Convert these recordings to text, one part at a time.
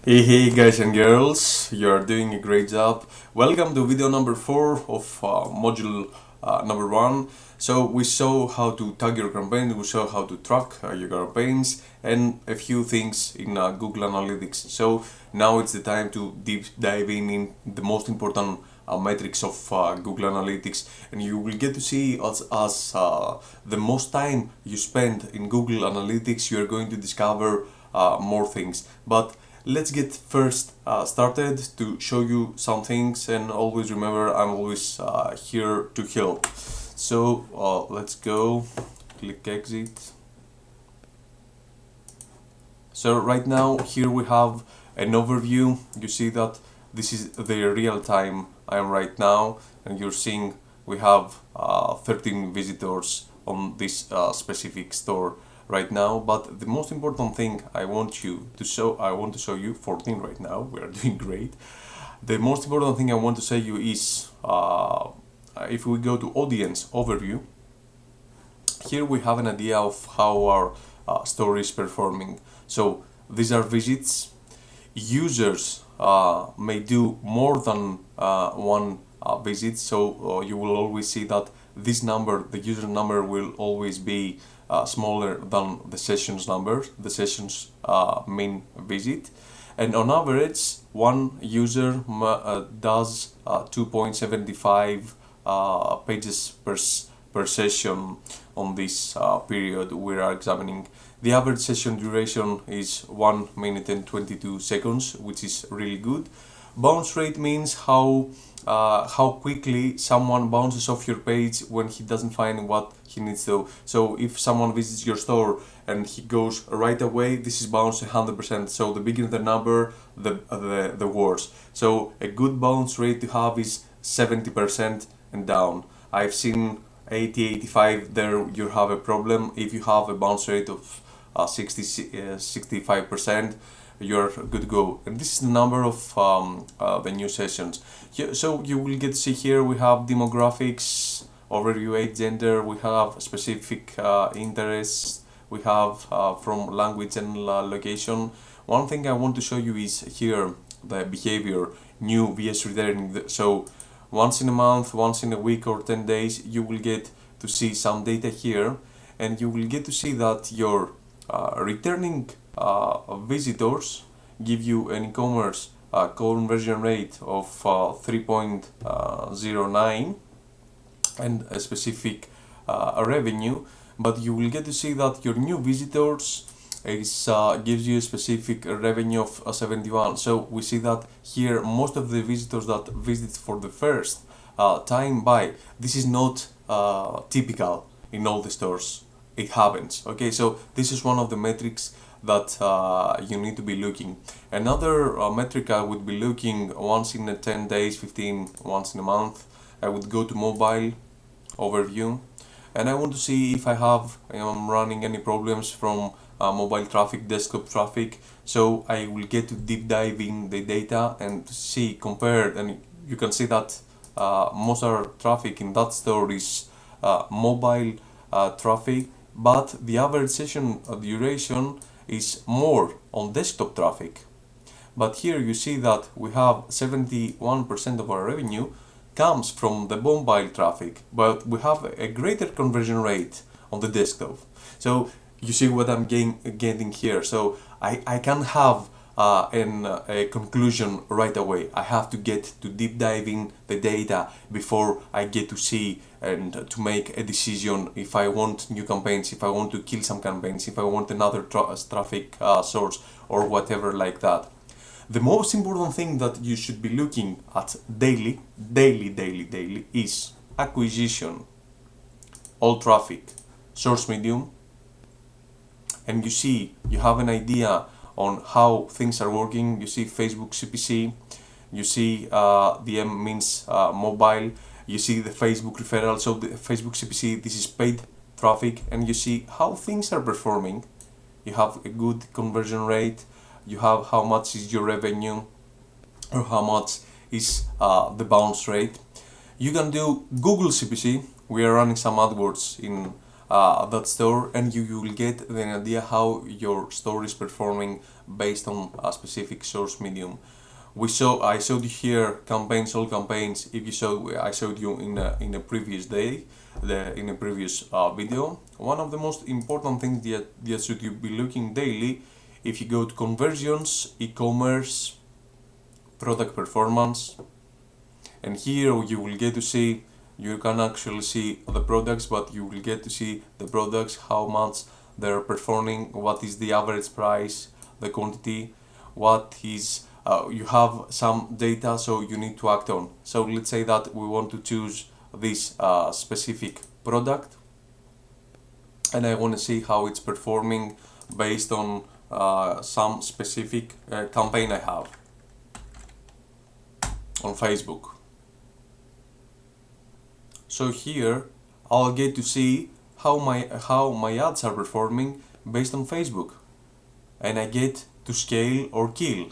Hey guys and girls, you are doing a great job. Welcome to video number 4 of module number 1. So we saw how to tag your campaign, we saw how to track your campaigns and a few things in Google Analytics. So now it's the time to deep dive in the most important metrics of Google Analytics, and you will get to see as the most time you spend in Google Analytics, you are going to discover more things. But let's get first started to show you some things, and always remember I'm always here to help. So let's go, click exit. So right now here we have an overview. You see that this is the real time I am right now, and you're seeing we have 13 visitors on this specific store right now. But the most important thing I want to show you 14 right now. We are doing great. The most important thing I want to say you is if we go to audience overview, here we have an idea of how our store is performing. So these are visits. Users may do more than one visit, so you will always see that this number, the user number, will always be smaller than the sessions number, the sessions mean visit. And on average, one user does 2.75 pages per session on this period we are examining. The average session duration is 1 minute and 22 seconds, which is really good. Bounce rate means how quickly someone bounces off your page when he doesn't find what he needs to. So if someone visits your store and he goes right away, this is bounce 100%. So the bigger the number, the worse. So a good bounce rate to have is 70% and down. I've seen 80-85, there you have a problem. If you have a bounce rate of 65%, you're good to go. And this is the number of the new sessions. So you will get to see here we have demographics, overview, age, gender, we have specific interests, we have from language and location. One thing I want to show you is here the behavior, new vs returning. So once in a month, once in a week or 10 days, you will get to see some data here, and you will get to see that your returning visitors give you an e-commerce conversion rate of 3.09 and a specific revenue, but you will get to see that your new visitors gives you a specific revenue of 71. So we see that here most of the visitors that visit for the first time buy. This is not typical in all the stores. It happens. Okay, so this is one of the metrics that you need to be looking. Another metric I would be looking once in 10 days, 15 once in a month. I would go to mobile overview, and I want to see if I'm running any problems from mobile traffic, desktop traffic. So I will get to deep dive in the data and see compared, and you can see that most of our traffic in that store is mobile traffic, but the average session duration is more on desktop traffic. But here you see that we have 71% of our revenue comes from the mobile traffic, but we have a greater conversion rate on the desktop. So you see what I'm getting here. So I can't have a conclusion right away. I have to get to deep diving the data before I get to see and to make a decision if I want new campaigns, if I want to kill some campaigns, if I want another traffic source or whatever like that. The most important thing that you should be looking at daily is acquisition, all traffic, source medium, and you see you have an idea on how things are working. You see Facebook CPC, you see the M means mobile, you see the Facebook referral, so the Facebook CPC, this is paid traffic, and you see how things are performing. You have a good conversion rate, you have how much is your revenue or how much is the bounce rate. You can do Google CPC. We are running some AdWords in that store, and you will get an idea how your store is performing based on a specific source medium. I showed you here campaigns, all campaigns. If you saw, I showed you in a previous day, in a previous video. One of the most important things that should you be looking daily, if you go to conversions, e-commerce, product performance, and here you will get to see, you can actually see the products, but you will get to see the products, how much they're performing, what is the average price, the quantity, what is you have some data, so you need to act on. So let's say that we want to choose this specific product, and I want to see how it's performing based on some specific campaign I have on Facebook. So here I'll get to see how my ads are performing based on Facebook, and I get to scale or kill.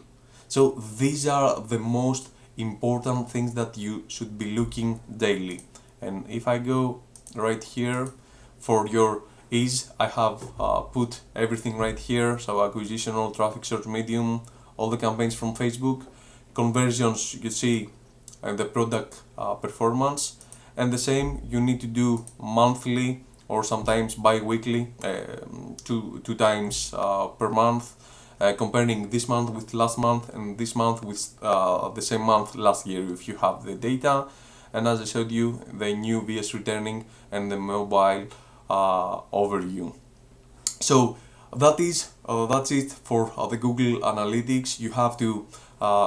So these are the most important things that you should be looking daily. And if I go right here, for your ease, I have put everything right here. So acquisition, all traffic, search medium, all the campaigns from Facebook, conversions, you see, and the product performance. And the same you need to do monthly or sometimes bi-weekly, two times per month. Comparing this month with last month and this month with the same month last year, if you have the data. And as I showed you, the new VS returning and the mobile overview. So that's it for the Google Analytics. You have to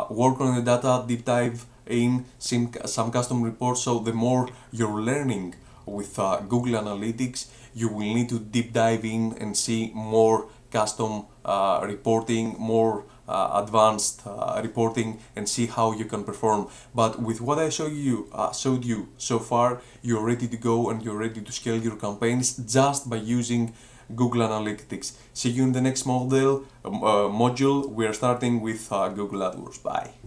work on the data, deep dive in some custom reports. So the more you're learning with Google Analytics, you will need to deep dive in and see more custom reporting, more advanced reporting, and see how you can perform. But with what I showed you so far, you're ready to go and you're ready to scale your campaigns just by using Google Analytics. See you in the next module. We are starting with Google AdWords. Bye.